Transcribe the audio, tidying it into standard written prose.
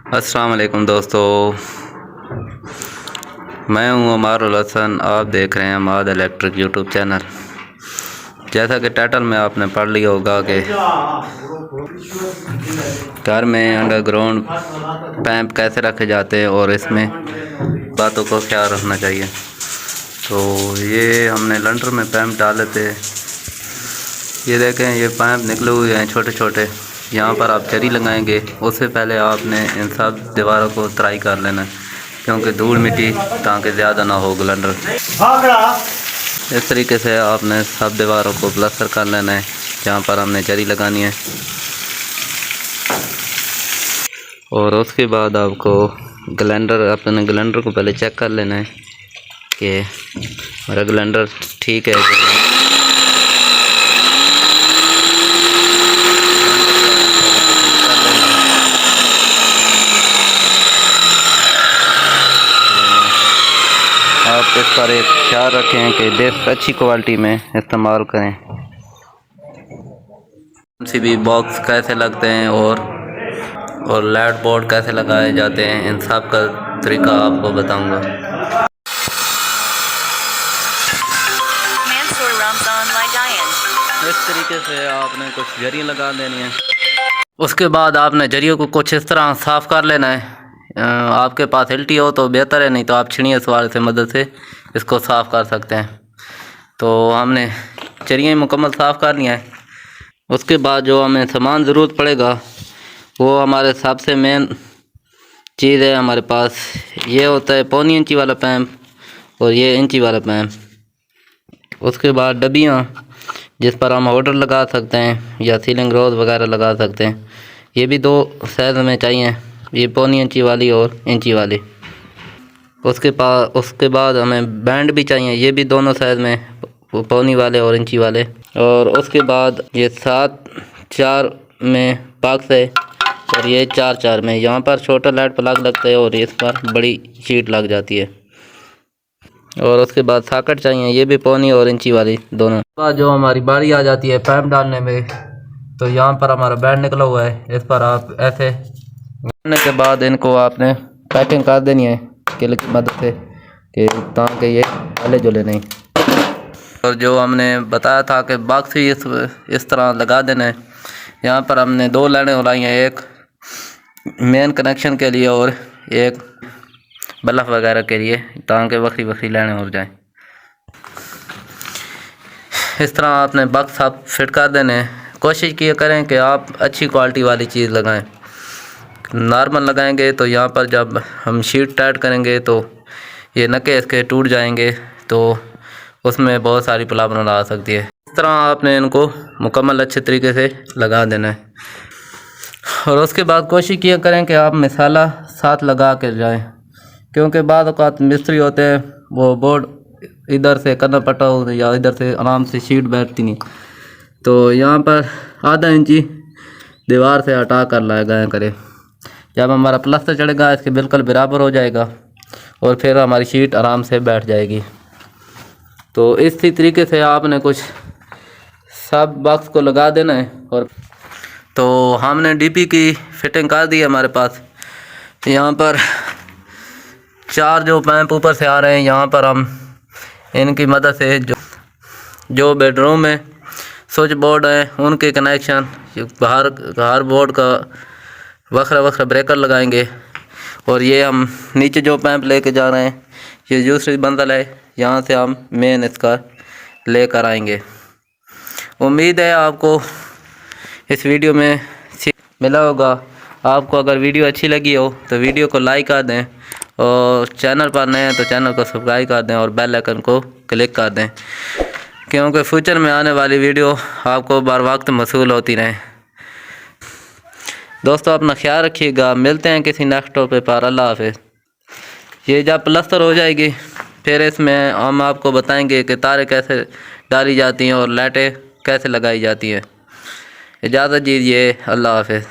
अस्सलाम वालेकुम दोस्तों, मैं हूं उमरुल हसन। आप देख रहे हैं अमाद इलेक्ट्रिक यूट्यूब चैनल। जैसा कि टाइटल में आपने पढ़ लिया होगा कि घर में अंडरग्राउंड पैंप कैसे रखे जाते हैं और इसमें बातों को ख्याल रखना चाहिए। तो ये हमने लंटर में पैंप डाले थे। ये देखें, ये पैंप निकले हुए हैं छोटे छोटे। यहाँ पर आप चरी लगाएंगे, उससे पहले आपने इन सब दीवारों को तराई कर लेना है, क्योंकि धूल मिट्टी ताकि ज़्यादा ना हो ग्लंडर। इस तरीके से आपने सब दीवारों को प्लास्टर कर लेना है जहाँ पर हमने चरी लगानी है। और उसके बाद आपको अपने ग्लंडर को पहले चेक कर लेना है कि हमारा ग्लंडर ठीक है। आप इस पर एक ख्याल रखें कि डिस्क अच्छी क्वालिटी में इस्तेमाल करें। PCB बॉक्स कैसे लगते हैं और लाइट बोर्ड कैसे लगाए जाते हैं, इन सब का तरीका आपको बताऊंगा। इस तरीके से आपने कुछ जरियाँ लगा देनी है। उसके बाद आपने जरियों को कुछ इस तरह साफ़ कर लेना है। आपके पास हिल्टी हो तो बेहतर है, नहीं तो आप छिड़िए सवार से मदद से इसको साफ़ कर सकते हैं। तो हमने चरियाँ मुकम्मल साफ़ कर लिया है। उसके बाद जो हमें सामान ज़रूरत पड़ेगा वो हमारे सबसे मेन चीज़ है हमारे पास। ये होता है 1.25 इंची वाला पैंप और ये इंची वाला पैंप। उसके बाद डब्बियाँ जिस पर हम ऑर्डर लगा सकते हैं या सीलिंग रोज वगैरह लगा सकते हैं। ये भी 2 साइज़ में चाहिए, ये 1.25 इंची वाली और इंची वाली। उसके बाद हमें बैंड भी चाहिए, ये भी दोनों साइज़ में, 1.25 वाले और इंची वाले। और उसके बाद ये 7-4 में बॉक्स है और ये 4-4 में। यहाँ पर छोटा लाइट प्लग लगता है और इस पर बड़ी शीट लग जाती है। और उसके बाद सॉकेट चाहिए, ये भी 1.25 और इंची वाली दोनों। बाद जो हमारी बारी आ जाती है पैंप डालने में, तो यहाँ पर हमारा बैंड निकला हुआ है। इस पर आप ऐसे डालने के बाद इनको आपने पैकिंग कर देनी है क्लिप की मदद से कि ताकि ये हिले जुले नहीं। और जो हमने बताया था कि बॉक्स ही इस तरह लगा देना है। यहाँ पर हमने 2 लाइनें उड़ाई हैं, एक मेन कनेक्शन के लिए और एक बल्ब वगैरह के लिए, ताकि वक्री लाइनें उड़ जाएँ। इस तरह आपने बॉक्स सब फिट कर देने हैं। कोशिश किया करें कि आप अच्छी क्वालिटी वाली चीज़ लगाएं। नॉर्मल लगाएंगे तो यहाँ पर जब हम शीट टाइट करेंगे तो ये नके इसके टूट जाएंगे, तो उसमें बहुत सारी प्रॉब्लम आ सकती है। इस तरह आपने इनको मुकम्मल अच्छे तरीके से लगा देना है। और उसके बाद कोशिश किया करें कि आप मसाला साथ लगा कर जाएँ, क्योंकि बाद औक़ात मिस्त्री होते हैं वो बोर्ड इधर से करना पड़ता हो या इधर से आराम से शीट बैठती नहीं, तो यहाँ पर आधा इंची दीवार से हटा कर लगाया करें। जब हमारा प्लास्टर चढ़ेगा इसके बिल्कुल बराबर हो जाएगा और फिर हमारी शीट आराम से बैठ जाएगी। तो इसी तरीके से आपने कुछ सब बॉक्स को लगा देना है। और तो हमने डीपी की फिटिंग कर दी है हमारे पास। यहाँ पर 4 जो पैंप ऊपर से आ रहे हैं, यहाँ पर हम इनकी मदद से जो बेडरूम में स्विच बोर्ड है उनके कनेक्शन, बाहर बोर्ड का वक्र ब्रेकर लगाएंगे। और ये हम नीचे जो पैंप लेके जा रहे हैं, ये दूसरी बंडल है, यहाँ से हम मेन इसका लेकर आएंगे। उम्मीद है आपको इस वीडियो में मिला होगा। आपको अगर वीडियो अच्छी लगी हो तो वीडियो को लाइक कर दें, और चैनल पर नए हैं तो चैनल को सब्सक्राइब कर दें और बेल आइकन को क्लिक कर दें, क्योंकि फ्यूचर में आने वाली वीडियो आपको बर वक्त मौसूल होती रहें। दोस्तों अपना ख्याल रखिएगा, मिलते हैं किसी नेक्स्ट टॉपिक पर। अल्लाह हाफिज़। ये जब प्लास्टर हो जाएगी फिर इसमें हम आपको बताएंगे कि तारें कैसे डाली जाती हैं और लाइटें कैसे लगाई जाती हैं। इजाज़त दीजिए, अल्लाह हाफिज़।